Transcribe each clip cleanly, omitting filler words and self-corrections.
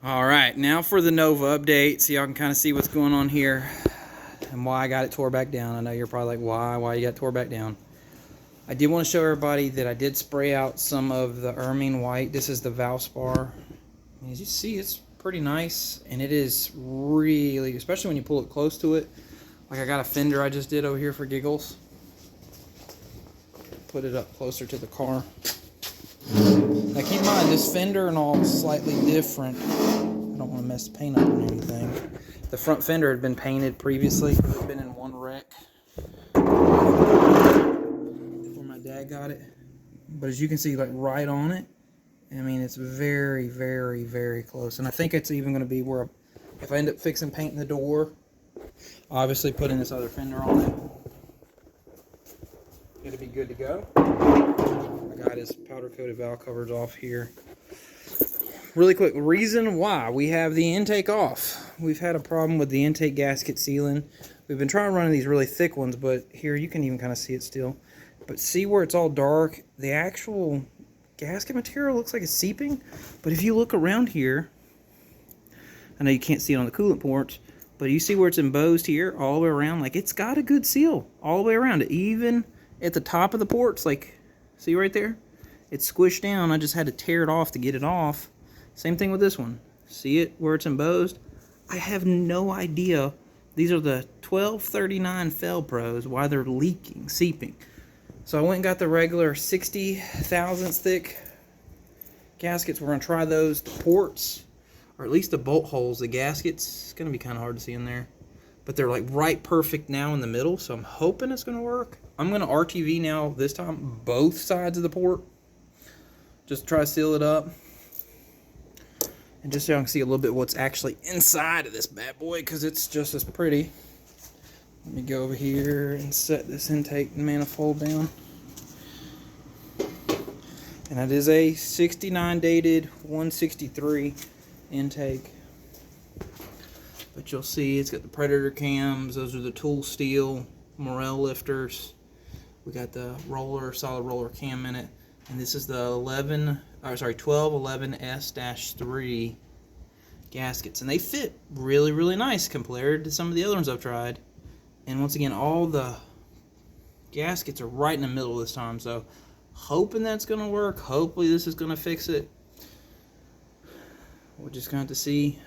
All right, now for the Nova update, so y'all can kind of see what's going on here and why I got it tore back down. I know you're probably like, why you got tore back down? I did want to show everybody that I did spray out some of the ermine white. This is the Valspar. As you see, it's pretty nice, and it is really, especially when you pull it close to it. Like I got a fender I just did over here for giggles. Put it up closer to the car. Now keep in mind, this fender and all is slightly different. I don't want to mess the paint up or anything. The front fender had been painted previously. It's been in one wreck before my dad got it. But as you can see, like right on it, I mean, it's very, very, very close. And I think it's even going to be where, if I end up fixing painting the door, obviously putting this other fender on it, it'll be good to go. I got his powder coated valve covers off here. Really quick, reason why we have the intake off. We've had a problem with the intake gasket sealing. We've been trying running these really thick ones, but here you can even kind of see it still. But see where it's all dark? The actual gasket material looks like it's seeping. But if you look around here, I know you can't see it on the coolant ports, but you see where it's embossed here all the way around? Like, it's got a good seal all the way around it. Even at the top of the ports, like, see right there? It's squished down. I just had to tear it off to get it off. Same thing with this one. See it where it's embossed? I have no idea. These are the 1239 Fel-Pros, why they're leaking, seeping. So I went and got the regular 60 thousandths thick gaskets. We're going to try those. The ports, or at least the bolt holes, the gaskets, it's going to be kind of hard to see in there. But they're like right perfect now in the middle, so I'm hoping it's going to work. I'm going to RTV now this time both sides of the port. Just try to seal it up. And just so you can see a little bit what's actually inside of this bad boy, because it's just as pretty. Let me go over here and set this intake manifold down. And that is a 69 dated 163 intake. But you'll see it's got the Predator cams. Those are the tool steel Morel lifters. We got the roller, solid roller cam in it. And this is the 1211S-3 gaskets. And they fit really, really nice compared to some of the other ones I've tried. And once again, all the gaskets are right in the middle this time. So hoping that's going to work. Hopefully this is going to fix it. We're just going to have to see.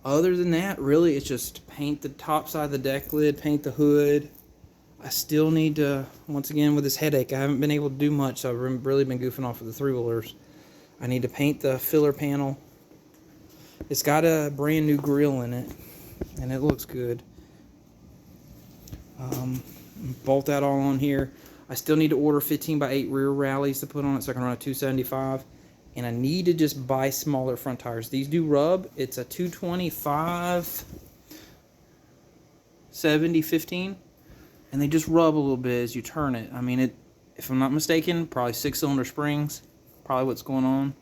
Other than that, really, it's just paint the top side of the deck lid, paint the hood. I still need to, once again, with this headache, I haven't been able to do much, so I've really been goofing off with the three-wheelers. I need to paint the filler panel. It's got a brand new grill in it, and it looks good. Bolt that all on here. I still need to order 15x8 rear rallies to put on it so I can run a 275. And I need to just buy smaller front tires. These do rub. It's a 225 70/15. And they just rub a little bit as you turn it. I mean, if I'm not mistaken, probably 6-cylinder springs. Probably what's going on.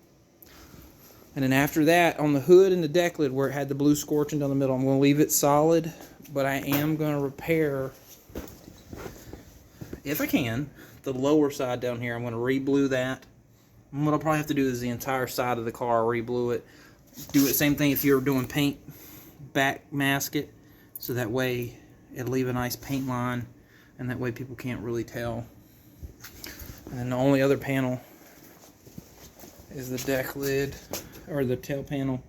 And then after that, on the hood and the deck lid where it had the blue scorching down the middle, I'm going to leave it solid. But I am going to repair, if I can, the lower side down here. I'm going to re-blue that. And what I'll probably have to do is the entire side of the car, re-blue it. Do it same thing if you're doing paint, back mask it. So that way it'll leave a nice paint line. And that way people can't really tell. And then the only other panel is the deck lid, or the tail panel.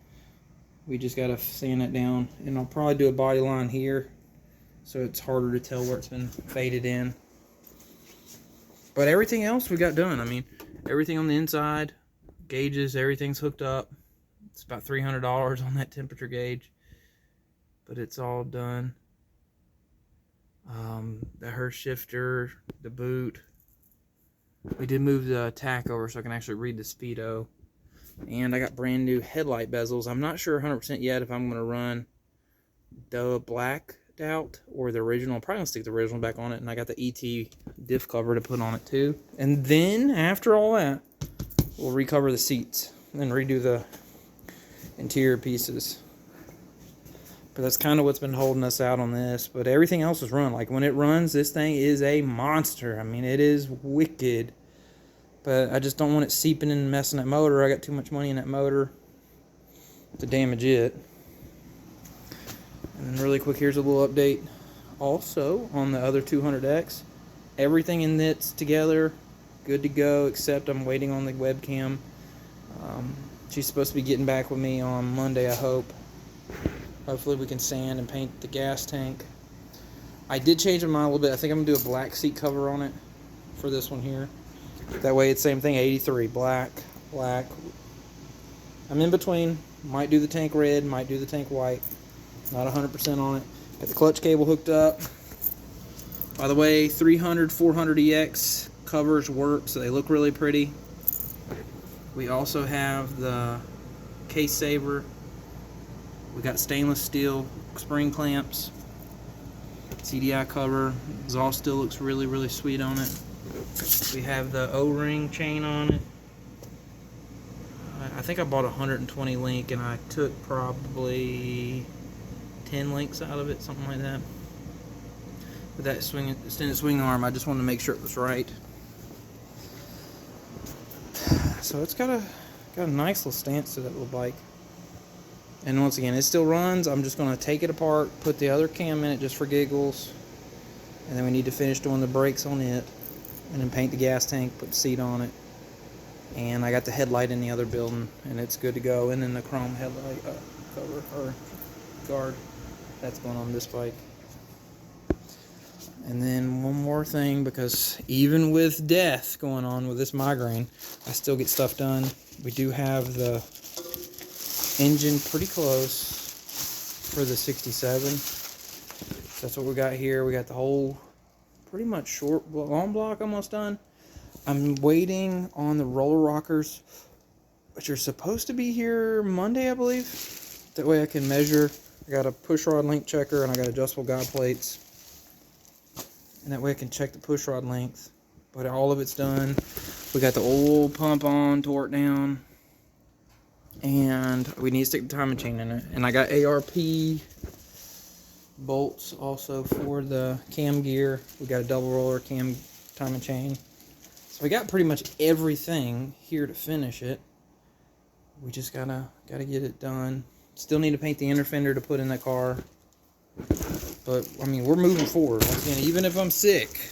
We just gotta sand it down. And I'll probably do a body line here, so it's harder to tell where it's been faded in. But everything else we got done. I mean, everything on the inside, gauges, everything's hooked up. It's about $300 on that temperature gauge, but it's all done. The Hurst shifter, the boot. We did move the tack over so I can actually read the speedo. And I got brand new headlight bezels. I'm not sure 100% yet if I'm going to run the blacked out or the original. I'm probably going to stick the original back on it. And I got the ET diff cover to put on it too. And then after all that, we'll recover the seats and redo the interior pieces. But that's kind of what's been holding us out on this. But everything else is run. Like when it runs, this thing is a monster. I mean, it is wicked. But I just don't want it seeping and messing that motor. I got too much money in that motor. to damage it. And then really quick, here's a little update also on the other 200X. Everything in it's together, good to go, except I'm waiting on the webcam. She's supposed to be getting back with me on Monday, I hope. Hopefully we can sand and paint the gas tank. I did change my mind a little bit. I think I'm going to do a black seat cover on it for this one here. That way it's same thing, 83, black, black. I'm in between. Might do the tank red, might do the tank white. Not 100% on it. Got the clutch cable hooked up. By the way, 300, 400EX covers work, so they look really pretty. We also have the case saver. We got stainless steel spring clamps. CDI cover. Exhaust still looks really, really sweet on it. We have the O-ring chain on it. I think I bought a 120 link and I took probably 10 links out of it, something like that. With that extended swing arm, I just wanted to make sure it was right. So it's got a nice little stance to that little bike. And once again, it still runs. I'm just going to take it apart, put the other cam in it just for giggles, and then we need to finish doing the brakes on it, and then paint the gas tank, put the seat on it. And I got the headlight in the other building, and it's good to go. And then the chrome headlight cover or guard, that's going on this bike. And then one more thing, because even with death going on with this migraine, I still get stuff done. We do have the engine pretty close for the 67. So that's what we got here. We got the whole pretty much long block almost done. I'm waiting on the roller rockers, which are supposed to be here Monday, I believe. That way I can measure. I got a push rod length checker and I got adjustable guide plates. And that way I can check the push rod length. But all of it's done. We got the oil pump on, tore it down. And we need to stick the timing chain in it. And I got ARP bolts also for the cam gear. We got a double roller cam timing chain. So we got pretty much everything here to finish it. We just gotta get it done. Still need to paint the inner fender to put in that car. But, I mean, we're moving forward. Once again, even if I'm sick,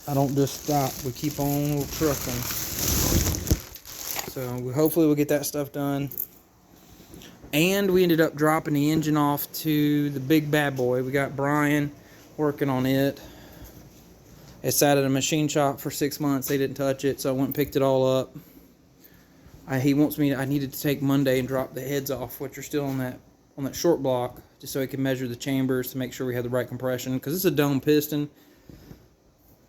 I don't just stop. We keep on trucking. So, hopefully we'll get that stuff done. And we ended up dropping the engine off to the big bad boy. We got Brian working on it. It sat at a machine shop for 6 months. They didn't touch it, so I went and picked it all up. He wants me to, I needed to take Monday and drop the heads off, which are still on that short block, just so he can measure the chambers to make sure we have the right compression, because it's a dome piston.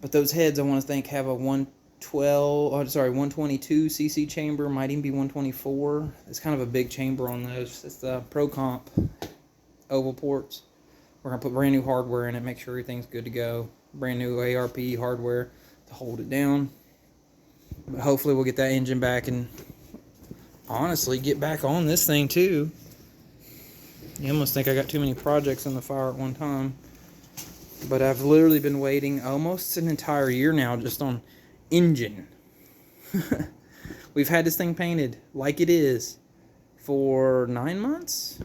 But those heads, I want to think, have a 122 cc chamber, might even be 124. It's kind of a big chamber on those. It's the Pro Comp oval ports. We're going to put brand new hardware in it, make sure everything's good to go. Brand new ARP hardware to hold it down. But hopefully we'll get that engine back and honestly get back on this thing too. You almost think I got too many projects in the fire at one time. But I've literally been waiting almost an entire year now just on engine. We've had this thing painted like it is for 9 months.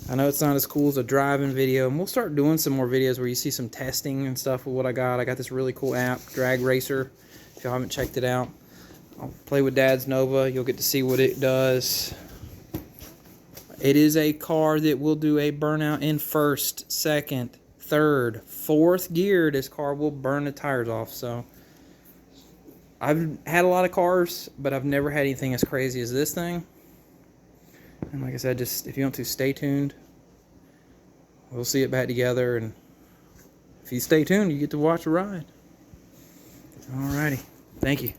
I know it's not as cool as a driving video, and we'll start doing some more videos where you see some testing and stuff with what I got. I got this really cool app, Drag Racer. If y'all haven't checked it out, I'll play with Dad's Nova. You'll get to see what it does. It is a car that will do a burnout in first, second, third, fourth gear. This car will burn the tires off. So I've had a lot of cars, but I've never had anything as crazy as this thing. And like I said, just if you want to, stay tuned. We'll see it back together, and if you stay tuned, you get to watch a ride. Alrighty. Thank you.